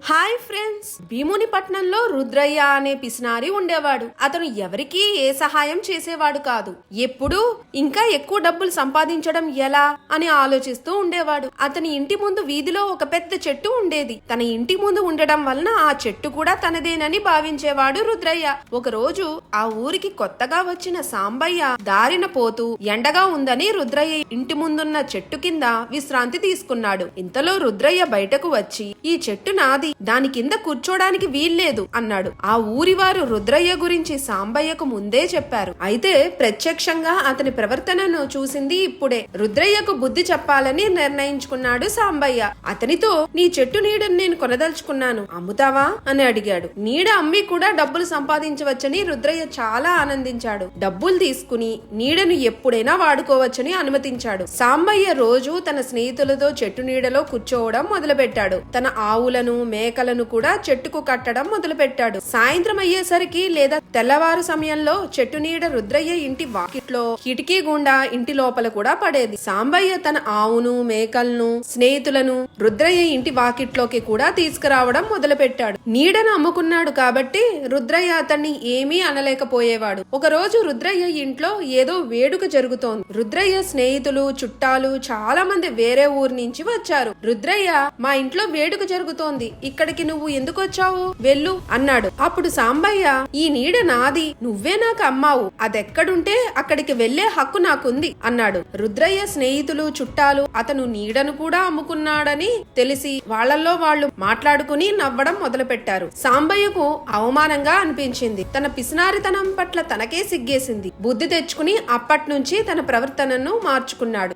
Hi friends, భీమునిపట్నంలో Rudrayya అనే పిసినారి ఉండేవాడు. అతను ఎవరికీ ఏ సహాయం చేసేవాడు కాదు. ఎప్పుడూ ఇంకా ఎక్కువ డబ్బులు సంపాదించడం ఎలా అని ఆలోచిస్తూ ఉండేవాడు. అతని ఇంటి ముందు వీధిలో ఒక పెద్ద చెట్టు ఉండేది. తన ఇంటి ముందు ఉండడం వలన ఆ చెట్టు కూడా తనదేనని భావించేవాడు రుద్రయ్య. ఒక రోజు ఆ ఊరికి కొత్తగా వచ్చిన సాంబయ్య దారిన పోతూ ఎండగా ఉందని రుద్రయ్య ఇంటి ముందున్న చెట్టు కింద విశ్రాంతి తీసుకున్నాడు. ఇంతలో రుద్రయ్య బయటకు వచ్చి, ఈ చెట్టు నాది, దాని కింద కూర్చోడానికి వీల్లేదు అన్నాడు. ఆ ఊరివారు రుద్రయ్య గురించి సాంబయ్యకు ముందే చెప్పారు. అయితే ప్రత్యక్షంగా అతని ప్రవర్తనను చూసింది ఇప్పుడే. రుద్రయ్యకు బుద్ధి చెప్పాలని నిర్ణయించుకున్నాడు సాంబయ్య. అతనితో, నీ చెట్టు నీడను నేను కొనదలుచుకున్నాను, అమ్ముతావా అని అడిగాడు. నీడ అమ్మి కూడా డబ్బులు సంపాదించవచ్చని రుద్రయ్య చాలా ఆనందించాడు. డబ్బులు తీసుకుని నీడను ఎప్పుడైనా వాడుకోవచ్చని అనుమతించాడు. సాంబయ్య రోజు తన స్నేహితులతో చెట్టు నీడలో కూర్చోవడం మొదలుపెట్టాడు. తన ఆవులను మేకలను కూడా చెట్టుకు కట్టడం మొదలుపెట్టాడు. సాయంత్రం అయ్యేసరికి లేదా తెల్లవారు సమయంలో చెట్టు నీడ రుద్రయ్య ఇంటి వాకిట్లో కిటికీ గుండా ఇంటి లోపల కూడా పడేది. సాంబయ్య తన ఆవును మేకలను స్నేహితులను రుద్రయ్య ఇంటి వాకిట్లోకి కూడా తీసుకురావడం మొదలుపెట్టాడు. నీడను అమ్ముకున్నాడు కాబట్టి రుద్రయ్య అతన్ని ఏమీ అనలేకపోయేవాడు. ఒక రోజు రుద్రయ్య ఇంట్లో ఏదో వేడుక జరుగుతోంది. రుద్రయ్య స్నేహితులు చుట్టాలు చాలా మంది వేరే ఊరు నుంచి వచ్చారు. రుద్రయ్య, మా ఇంట్లో వేడుక జరుగుతోంది, ఇక్కడికి నువ్వు ఎందుకు వచ్చావు, వెళ్ళు అన్నాడు. అప్పుడు సాంబయ్య, ఈ నీడ నాది, నువ్వే నాకు అమ్మావు, అదెక్కడుంటే అక్కడికి వెళ్లే హక్కు నాకుంది అన్నాడు. రుద్రయ్య స్నేహితులు చుట్టాలు అతను నీడను కూడా అమ్ముకున్నాడని తెలిసి వాళ్లలో వాళ్లు మాట్లాడుకుని నవ్వడం మొదలుపెట్టారు. సాంబయ్యకు అవమానంగా అనిపించింది. తన పిసినారితనం పట్ల తనకే సిగ్గేసింది. బుద్ధి తెచ్చుకుని అప్పట్నుంచి తన ప్రవర్తనను మార్చుకున్నాడు.